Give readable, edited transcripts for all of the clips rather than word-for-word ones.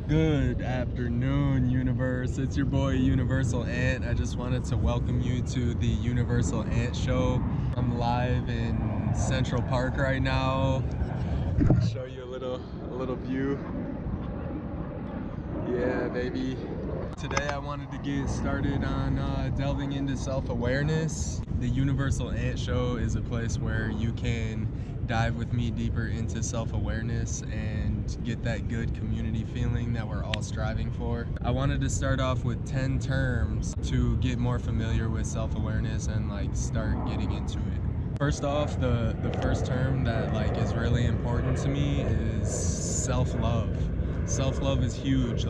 Good afternoon, Universe. It's your boy, Universal Ant. I just wanted to welcome you to the Universal Ant Show. I'm live in Central Park right now. Show you a little view. Yeah, baby. Today I wanted to get started on delving into self-awareness. The Universal Ant Show is a place where you can dive with me deeper into self-awareness and get that good community feeling that we're all striving for. I wanted to start off with 10 terms to get more familiar with self-awareness and start getting into it. First off, the first term that is really important to me is self-love. Self-love is huge.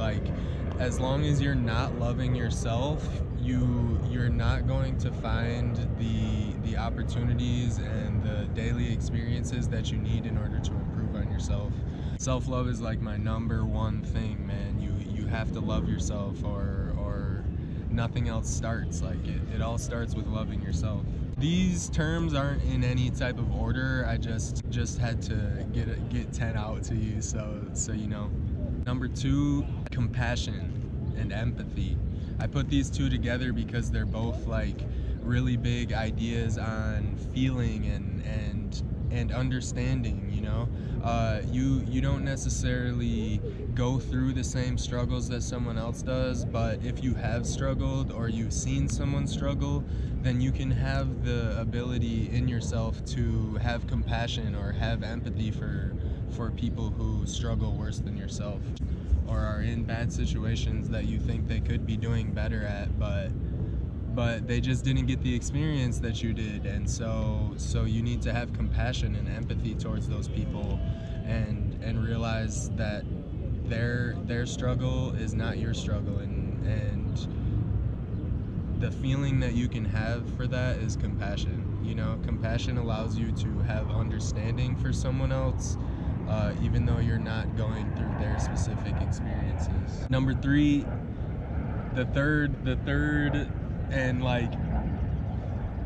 As long as you're not loving yourself, you're not going to find the opportunities and the daily experiences that you need in order to improve on yourself. Self-love is my number one thing, man. You have to love yourself or nothing else starts. It all starts with loving yourself. These terms aren't in any type of order. I just had to get 10 out to you so you know. Number 2, compassion and empathy. I put these two together because they're both really big ideas on feeling and understanding, you know. You don't necessarily go through the same struggles that someone else does, but if you have struggled or you've seen someone struggle, then you can have the ability in yourself to have compassion or have empathy for people who struggle worse than yourself or are in bad situations that you think they could be doing better at, but they just didn't get the experience that you did. And so you need to have compassion and empathy towards those people and realize that their struggle is not your struggle, and the feeling that you can have for that is compassion. You know, compassion allows you to have understanding for someone else, even though you're not going through their specific experiences. Number 3, the third, and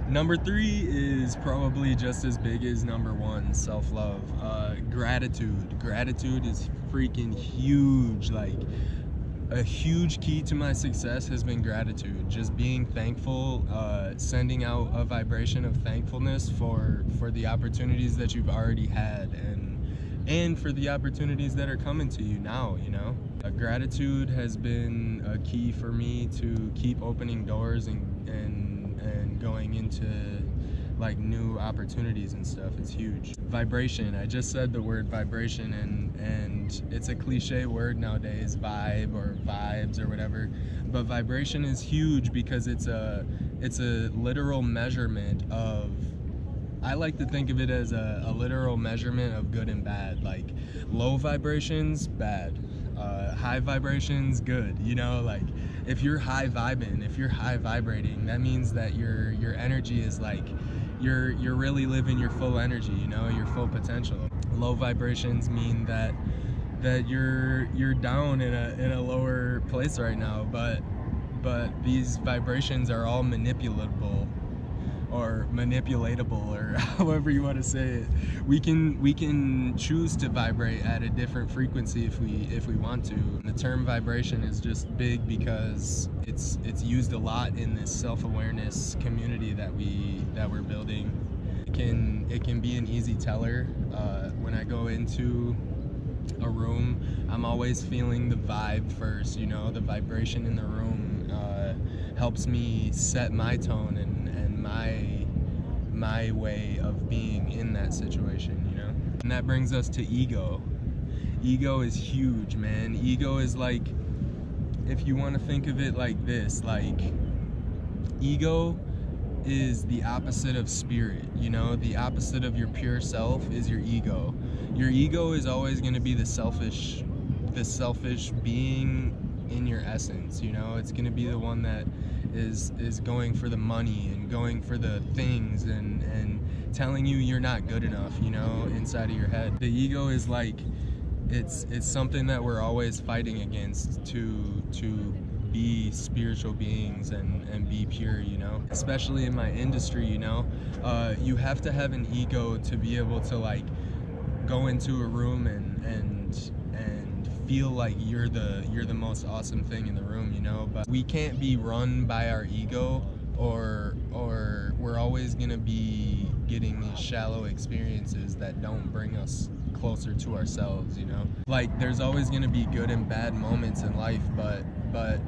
number 3 is probably just as big as number 1, self-love. Gratitude. Gratitude is freaking huge. A huge key to my success has been gratitude. Just being thankful, sending out a vibration of thankfulness for the opportunities that you've already had and for the opportunities that are coming to you now, you know. Gratitude has been a key for me to keep opening doors and going into new opportunities and stuff. It's huge. Vibration. I just said the word vibration, and it's a cliche word nowadays, vibe or vibes or whatever, but vibration is huge because it's a literal measurement of, I like to think of it as a literal measurement of good and bad. Low vibrations, bad. High vibrations, good. You know, if you're high vibing, if you're high vibrating, that means that your energy is you're really living your full energy, you know, your full potential. Low vibrations mean that you're down in a lower place right now, but these vibrations are all manipulatable or manipulatable, or however you want to say it. We can choose to vibrate at a different frequency if we want to. And the term vibration is just big because it's used a lot in this self-awareness community that we're building. It can be an easy teller. When I go into a room, I'm always feeling the vibe first, you know. The vibration in the room helps me set my tone and my way of being in that situation, you know. And that brings us to ego. Ego is huge, man. Ego is if you want to think of it like this, ego is the opposite of spirit, you know. The opposite of your pure self is your ego. Your ego is always going to be the selfish being in your essence, you know. It's going to be the one that is going for the money and going for the things and telling you you're not good enough, you know, inside of your head. The ego is it's something that we're always fighting against to be spiritual beings and be pure, you know. Especially in my industry, you know, you have to have an ego to be able to like go into a room and feel like you're the most awesome thing in the room, you know. But we can't be run by our ego, or we're always gonna be getting these shallow experiences that don't bring us closer to ourselves, you know. Like, there's always gonna be good and bad moments in life, but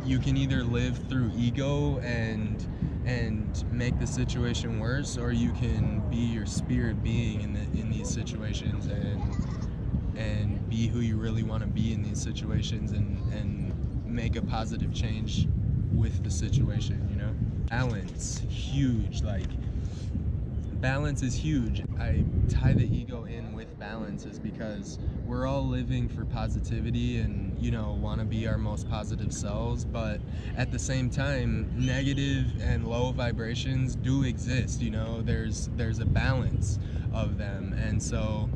you can either live through ego and make the situation worse, or you can be your spirit being in these situations and be who you really want to be in these situations, and make a positive change with the situation, you know. Balance, huge. Like, balance is huge. I tie the ego in with balance is because we're all living for positivity and, you know, want to be our most positive selves, but at the same time, negative and low vibrations do exist, you know. There's a balance of them, and so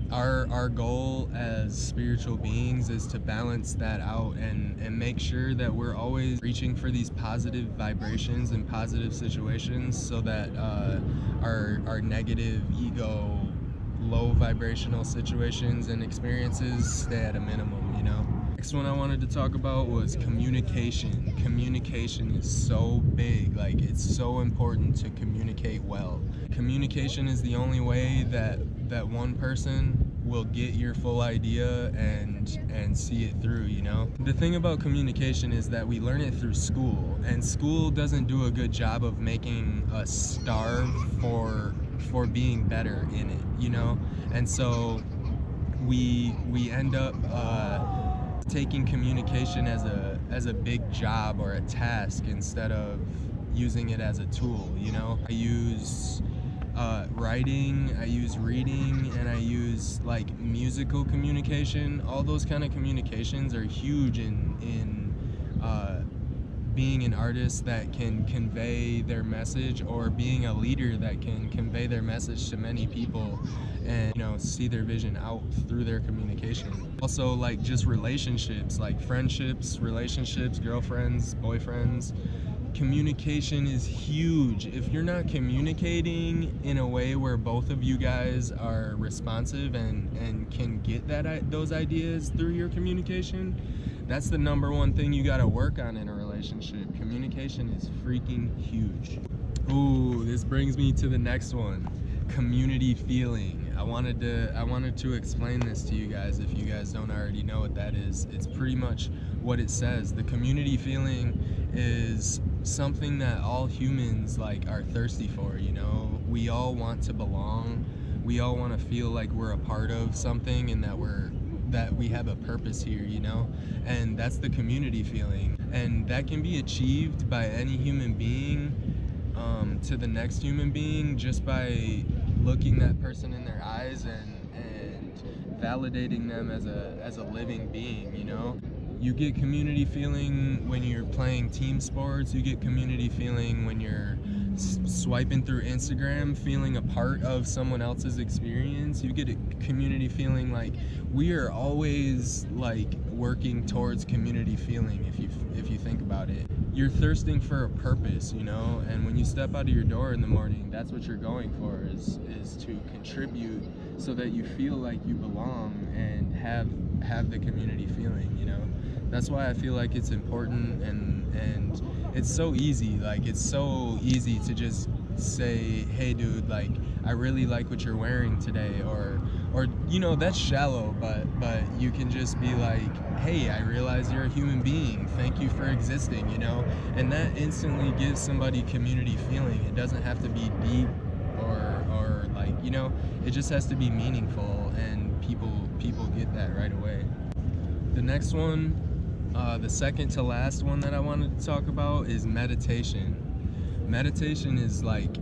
our goal as spiritual beings is to balance that out and make sure that we're always reaching for these positive vibrations and positive situations, so that our negative ego, low vibrational situations and experiences stay at a minimum, you know. Next one I wanted to talk about was communication. Communication is so big, like, it's so important to communicate well. Communication is the only way that one person will get your full idea and see it through, you know. The thing about communication is that we learn it through school, and school doesn't do a good job of making us starve for being better in it, you know. And so we end up taking communication as a big job or a task instead of using it as a tool, you know. I use writing, I use reading, and I use like musical communication. All those kind of communications are huge in being an artist that can convey their message, or being a leader that can convey their message to many people and, you know, see their vision out through their communication. Also, like, just relationships, like friendships, relationships, girlfriends, boyfriends. Communication is huge. If you're not communicating in a way where both of you guys are responsive and can get those ideas through your communication, that's the number one thing you gotta work on in a relationship. Communication is freaking huge. Ooh, this brings me to the next one. Community feeling. I wanted to explain this to you guys if you guys don't already know what that is. It's pretty much what it says. The community feeling is something that all humans like are thirsty for, you know. We all want to belong. We all want to feel like we're a part of something and that we have a purpose here, you know. And that's the community feeling, and that can be achieved by any human being to the next human being, just by looking that person in their eyes and validating them as a living being, you know. You get community feeling when you're playing team sports. You get community feeling when you're swiping through Instagram, feeling a part of someone else's experience. You get a community feeling. Like, we are always like working towards community feeling. If you think about it, you're thirsting for a purpose, you know. And when you step out of your door in the morning, that's what you're going for, is to contribute so that you feel like you belong and have the community feeling, you know. That's why I feel like it's important, and it's so easy. Like, it's so easy to just say, hey dude, like, I really like what you're wearing today, or you know, that's shallow, but you can just be like, hey, I realize you're a human being, thank you for existing, you know. And that instantly gives somebody community feeling. It doesn't have to be deep or like, you know, it just has to be meaningful, and people get that right away. The next one, the second to last one that I wanted to talk about, is meditation. Meditation is like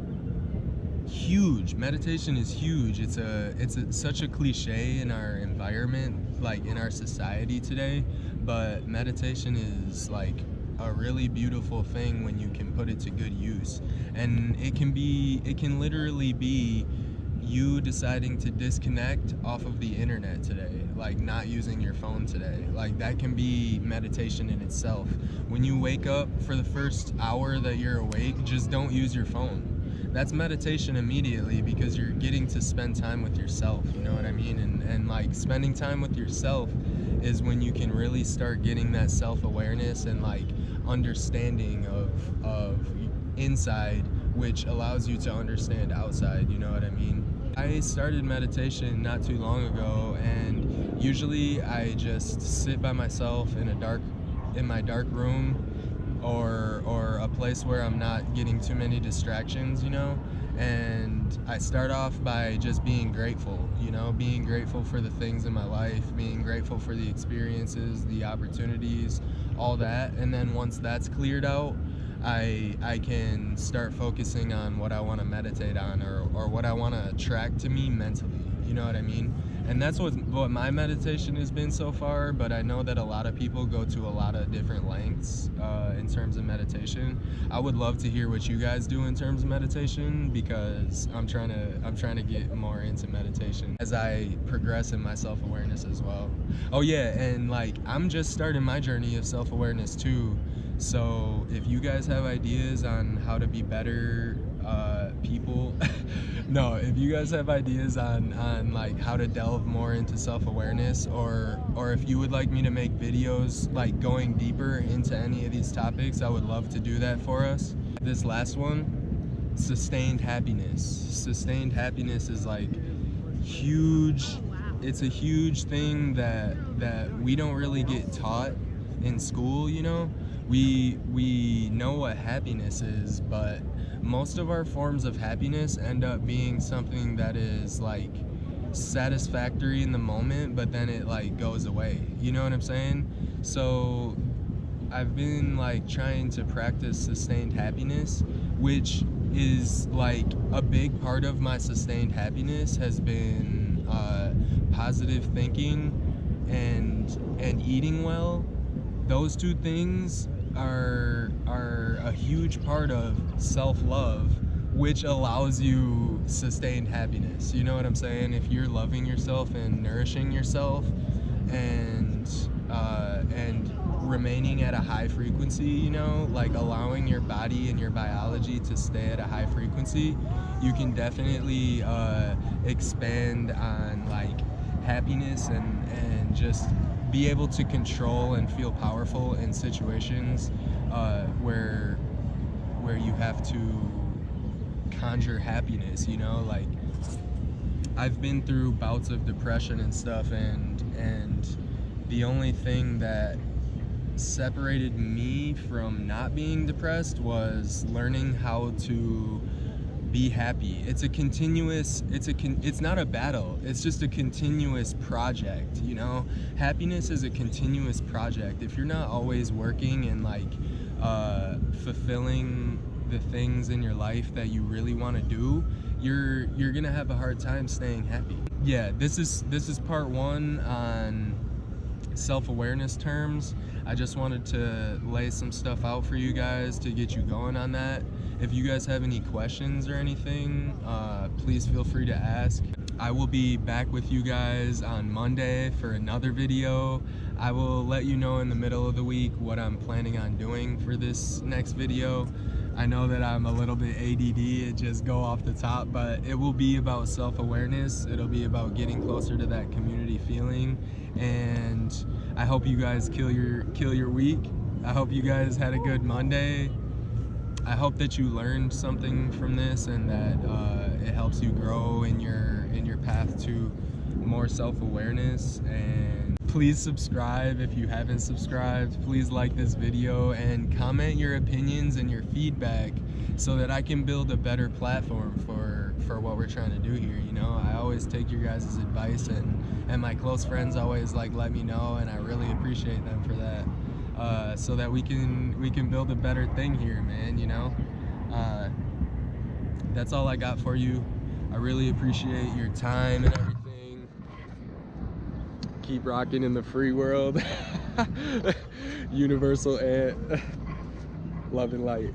huge. Meditation is huge. It's such a cliche in our environment, like in our society today, but meditation is like a really beautiful thing when you can put it to good use. And it can literally be you deciding to disconnect off of the internet today, like not using your phone today. Like, that can be meditation in itself. When you wake up, for the first hour that you're awake, just don't use your phone. That's meditation immediately, because you're getting to spend time with yourself, you know what I mean? And like, spending time with yourself is when you can really start getting that self-awareness and like understanding of inside, which allows you to understand outside, you know what I mean? I started meditation not too long ago, and usually I just sit by myself in my dark room, or a place where I'm not getting too many distractions, you know? And I start off by just being grateful, you know, being grateful for the things in my life, being grateful for the experiences, the opportunities, all that. And then once that's cleared out, I can start focusing on what I want to meditate on, or what I want to attract to me mentally, you know what I mean? And that's what my meditation has been so far, but I know that a lot of people go to a lot of different lengths in terms of meditation. I would love to hear what you guys do in terms of meditation, because I'm trying to get more into meditation as I progress in my self-awareness as well. Oh yeah, and like I'm just starting my journey of self-awareness too. So if you guys have ideas on how to be better people, no, if you guys have ideas on like how to delve more into self-awareness, or if you would like me to make videos like going deeper into any of these topics, I would love to do that for us. This last one, sustained happiness. Sustained happiness is like huge. It's a huge thing that we don't really get taught in school, you know? We know what happiness is, but most of our forms of happiness end up being something that is like satisfactory in the moment, but then it like goes away, you know what I'm saying? So I've been like trying to practice sustained happiness, which is like a big part of my sustained happiness has been positive thinking and eating well. Those two things are a huge part of self-love, which allows you sustained happiness. You know what I'm saying? If you're loving yourself and nourishing yourself and remaining at a high frequency, you know, like allowing your body and your biology to stay at a high frequency, you can definitely expand on like happiness and just be able to control and feel powerful in situations where you have to conjure happiness, you know? Like I've been through bouts of depression and stuff, and the only thing that separated me from not being depressed was learning how to be happy. It's not a battle, it's just a continuous project, you know? Happiness is a continuous project. If you're not always working and like fulfilling the things in your life that you really want to do, you're gonna have a hard time staying happy. Yeah, this is part one on self-awareness terms. I just wanted to lay some stuff out for you guys to get you going on that. If you guys have any questions or anything, please feel free to ask. I will be back with you guys on Monday for another video. I will let you know in the middle of the week what I'm planning on doing for this next video. I know that I'm a little bit ADD, it just go off the top, but it will be about self-awareness. It'll be about getting closer to that community feeling, and I hope you guys kill your week. I hope you guys had a good Monday. I hope that you learned something from this, and that it helps you grow in your path to more self-awareness. And please subscribe if you haven't subscribed. Please like this video and comment your opinions and your feedback so that I can build a better platform for what we're trying to do here, you know? I always take your guys' advice, and my close friends always like let me know, and I really appreciate them for that. So that we can build a better thing here, man, you know? That's all I got for you. I really appreciate your time and everything. Keep rocking in the free world. Universal ant. Love and light.